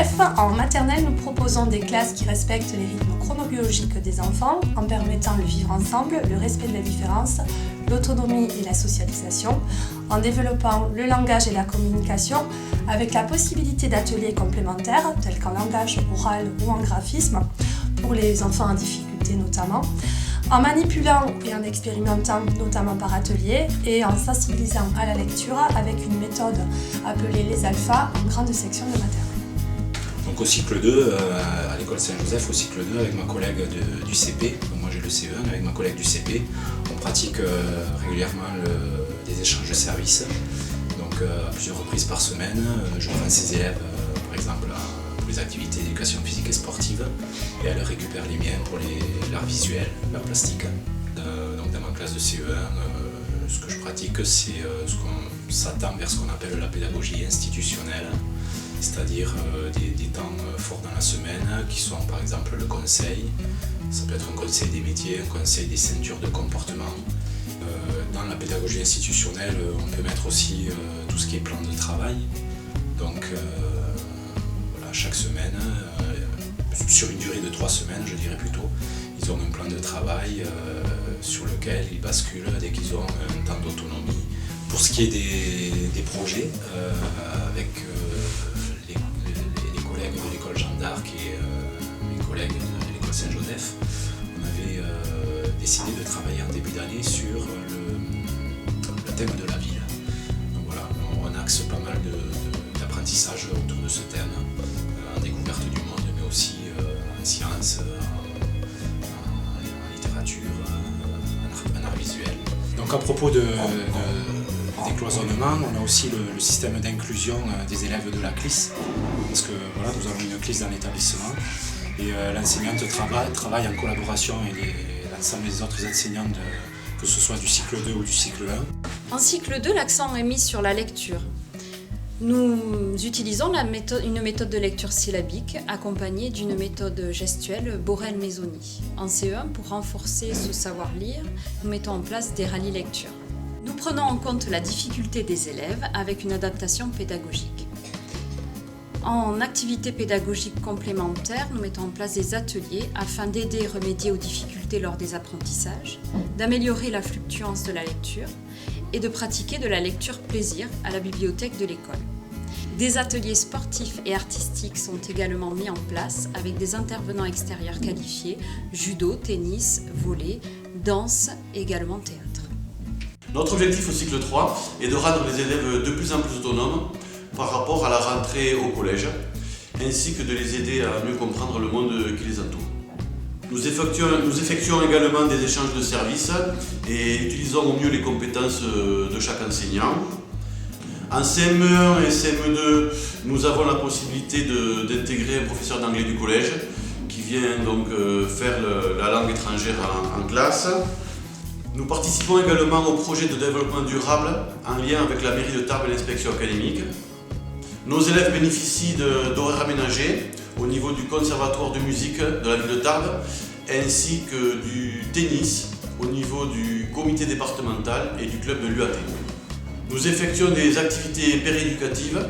Saint-Joseph. En maternelle, nous proposons des classes qui respectent les rythmes chronobiologiques des enfants en permettant le vivre ensemble, le respect de la différence, l'autonomie et la socialisation, en développant le langage et la communication avec la possibilité d'ateliers complémentaires tels qu'en langage oral ou en graphisme pour les enfants en difficulté notamment, en manipulant et en expérimentant notamment par atelier et en sensibilisant à la lecture avec une méthode appelée les alphas en grande section de maternelle. Donc au cycle 2, à l'école Saint-Joseph, au cycle 2, avec ma collègue du CP, donc moi j'ai le CE1, avec ma collègue du CP, on pratique régulièrement des échanges de services. Donc à plusieurs reprises par semaine, je prends ces élèves par exemple pour les activités d'éducation physique et sportive et elle récupère les miens pour l'art visuel, l'art plastique. Donc dans ma classe de CE1, ce que je pratique c'est ce qu'on s'attend vers ce qu'on appelle la pédagogie institutionnelle, c'est-à-dire des temps forts dans la semaine qui sont par exemple le conseil, ça peut être un conseil des métiers, un conseil des ceintures de comportement. Dans la pédagogie institutionnelle, on peut mettre aussi tout ce qui est plan de travail. Donc voilà, chaque semaine, sur une durée de 3 semaines, je dirais plutôt, ils ont un plan de travail sur lequel ils basculent dès qu'ils ont un temps d'autonomie. Pour ce qui est des projets, avec les collègues de l'école Jeanne d'Arc et mes collègues de l'école Saint-Joseph, on avait décidé de travailler en début d'année sur le thème de la ville. Donc voilà, on axe pas mal d'apprentissage autour de ce thème, en découverte du monde, mais aussi en sciences, en littérature, en art visuel. Donc à propos de décloisonnement, on a aussi le système d'inclusion des élèves de la CLIS, parce que voilà, nous avons une CLIS dans l'établissement et l'enseignante travaille en collaboration avec l'ensemble des autres enseignants, que ce soit du cycle 2 ou du cycle 1. En cycle 2, l'accent est mis sur la lecture. Nous utilisons une méthode de lecture syllabique accompagnée d'une méthode gestuelle Borel-Maisoni. En CE1, pour renforcer ce savoir-lire, nous mettons en place des rallyes lecture. Nous prenons en compte la difficulté des élèves avec une adaptation pédagogique. En activité pédagogique complémentaire, nous mettons en place des ateliers afin d'aider et remédier aux difficultés lors des apprentissages, d'améliorer la fluctuance de la lecture et de pratiquer de la lecture plaisir à la bibliothèque de l'école. Des ateliers sportifs et artistiques sont également mis en place avec des intervenants extérieurs qualifiés, judo, tennis, volley, danse et également théâtre. Notre objectif au cycle 3 est de rendre les élèves de plus en plus autonomes par rapport à la rentrée au collège, ainsi que de les aider à mieux comprendre le monde qui les entoure. Nous effectuons également des échanges de services et utilisons au mieux les compétences de chaque enseignant. En CM1 et CM2, nous avons la possibilité d'intégrer un professeur d'anglais du collège qui vient donc faire la langue étrangère en classe. Nous participons également au projet de développement durable en lien avec la mairie de Tarbes et l'inspection académique. Nos élèves bénéficient d'horaires aménagés au niveau du conservatoire de musique de la ville de Tarbes ainsi que du tennis au niveau du comité départemental et du club de l'UAT. Nous effectuons des activités péréducatives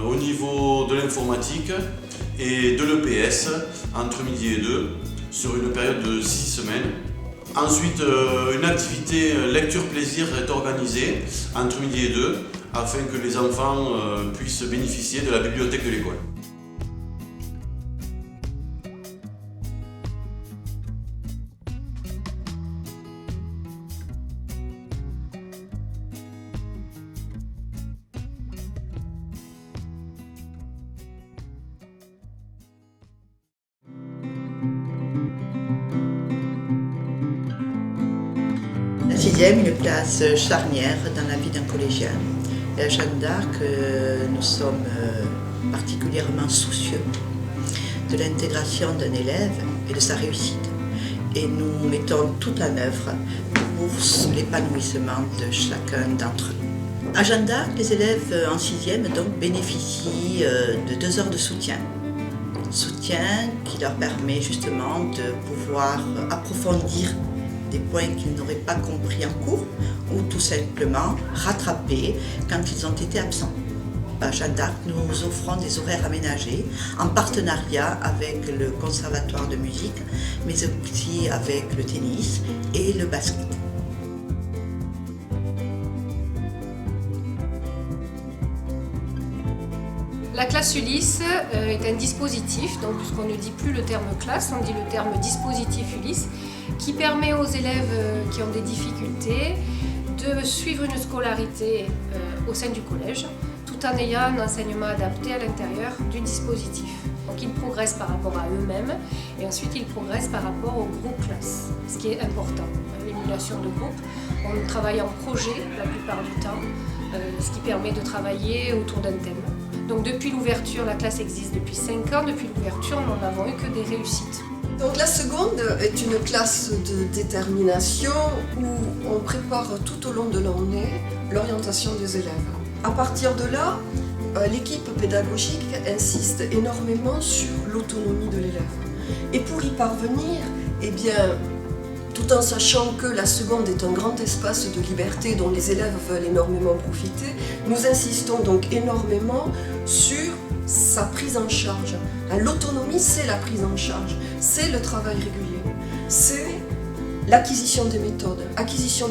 au niveau de l'informatique et de l'EPS entre midi et 2 sur une période de 6 semaines. Ensuite, une activité lecture-plaisir est organisée entre midi et 2 afin que les enfants puissent bénéficier de la bibliothèque de l'école. La 6e, une place charnière dans la vie d'un collégien. Et à Jeanne d'Arc, nous sommes particulièrement soucieux de l'intégration d'un élève et de sa réussite. Et nous mettons tout en œuvre pour l'épanouissement de chacun d'entre eux. À Jeanne d'Arc, les élèves en 6e donc, bénéficient de 2 heures de soutien. Soutien qui leur permet justement de pouvoir approfondir des points qu'ils n'auraient pas compris en cours ou tout simplement rattraper quand ils ont été absents. À Jeanne d'Arc, nous offrons des horaires aménagés en partenariat avec le Conservatoire de musique, mais aussi avec le tennis et le basket. La classe Ulysse est un dispositif, donc puisqu'on ne dit plus le terme classe, on dit le terme dispositif Ulysse, qui permet aux élèves qui ont des difficultés de suivre une scolarité au sein du collège, tout en ayant un enseignement adapté à l'intérieur du dispositif. Donc ils progressent par rapport à eux-mêmes et ensuite ils progressent par rapport au groupe classe, ce qui est important. L'émulation de groupe, on travaille en projet la plupart du temps, ce qui permet de travailler autour d'un thème. Donc depuis l'ouverture, la classe existe depuis 5 ans, depuis l'ouverture nous n'avons eu que des réussites. Donc la seconde est une classe de détermination où on prépare tout au long de l'année l'orientation des élèves. À partir de là, l'équipe pédagogique insiste énormément sur l'autonomie de l'élève. Et pour y parvenir, eh bien, tout en sachant que la seconde est un grand espace de liberté dont les élèves veulent énormément profiter, nous insistons donc énormément sur sa prise en charge. L'autonomie, c'est la prise en charge, c'est le travail régulier, c'est l'acquisition des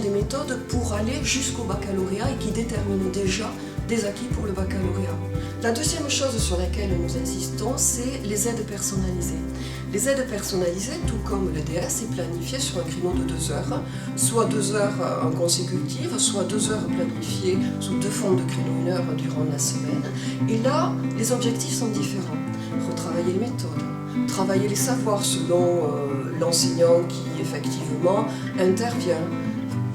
méthodes pour aller jusqu'au baccalauréat et qui détermine déjà des acquis pour le baccalauréat. La deuxième chose sur laquelle nous insistons, c'est les aides personnalisées. Les aides personnalisées, tout comme le DS, est planifié sur un créneau de 2 heures, soit 2 heures en consécutive, soit 2 heures planifiées sous 2 fonds de créneau 1 heure durant la semaine. Et là, les objectifs sont différents. Retravailler les méthodes, travailler les savoirs selon l'enseignant qui effectivement intervient.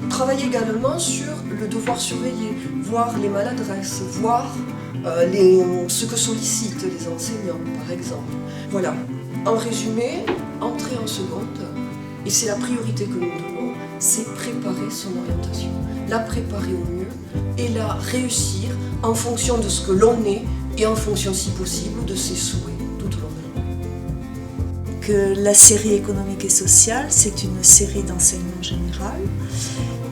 Travailler également sur le devoir surveillé, voir les maladresses, voir ce que sollicitent les enseignants, par exemple. Voilà. En résumé, entrer en seconde, et c'est la priorité que nous donnons, c'est préparer son orientation. La préparer au mieux et la réussir en fonction de ce que l'on est et en fonction, si possible, de ses souhaits tout au long de l'année. Que la série économique et sociale, c'est une série d'enseignement général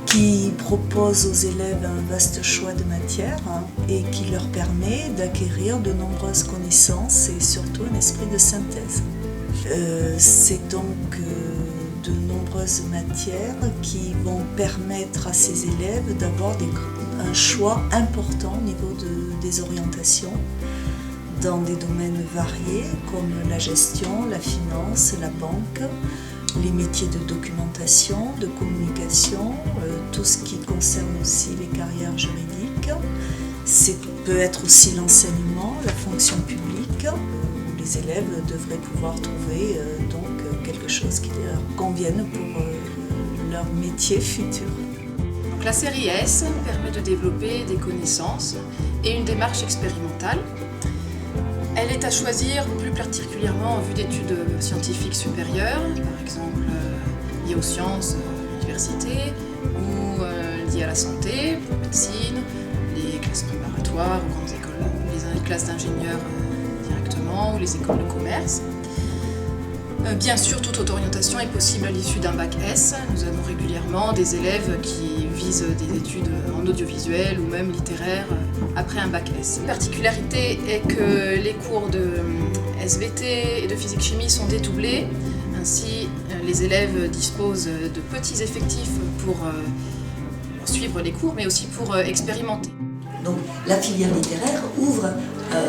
qui propose aux élèves un vaste choix de matières et qui leur permet d'acquérir de nombreuses connaissances et surtout un esprit de synthèse. C'est donc de nombreuses matières qui vont permettre à ces élèves d'avoir un choix important au niveau des orientations dans des domaines variés comme la gestion, la finance, la banque, les métiers de documentation, de communication, tout ce qui concerne aussi les carrières juridiques. Peut être aussi l'enseignement, la fonction publique, où les élèves devraient pouvoir trouver donc quelque chose qui leur convienne pour leur métier futur. Donc, la série S permet de développer des connaissances et une démarche expérimentale. Elle est à choisir plus particulièrement en vue d'études scientifiques supérieures, par exemple liées aux sciences, l'université, ou liées à la santé, médecine, les classes préparatoires, aux grandes écoles, les classes d'ingénieurs directement, ou les écoles de commerce. Bien sûr, toute autre orientation est possible à l'issue d'un bac S. Nous avons régulièrement des élèves qui visent des études en audiovisuel ou même littéraire après un bac S. La particularité est que les cours de SVT et de physique-chimie sont dédoublés. Ainsi, les élèves disposent de petits effectifs pour suivre les cours, mais aussi pour expérimenter. Donc la filière littéraire ouvre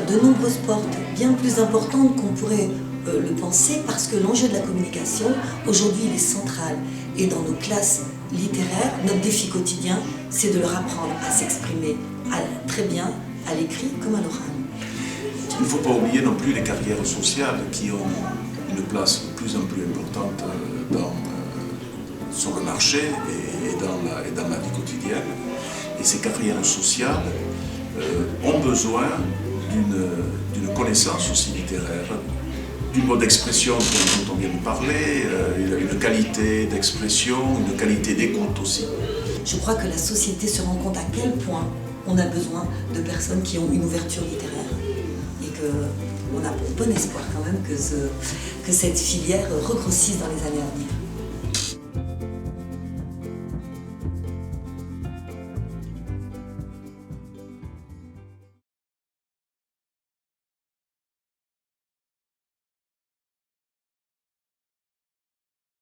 de nombreuses portes bien plus importantes qu'on pourrait le penser, parce que l'enjeu de la communication, aujourd'hui, il est central. Et dans nos classes littéraires, notre défi quotidien, c'est de leur apprendre à s'exprimer très bien à l'écrit comme à l'oral. Il ne faut pas oublier non plus les carrières sociales qui ont une place de plus en plus importante sur le marché et dans la vie quotidienne. Et ces carrières sociales ont besoin d'une connaissance aussi littéraire, du mode d'expression dont on vient de parler, une qualité d'expression, une qualité d'écoute aussi. Je crois que la société se rend compte à quel point on a besoin de personnes qui ont une ouverture littéraire et qu'on a bon espoir quand même que cette filière regrossisse dans les années à venir.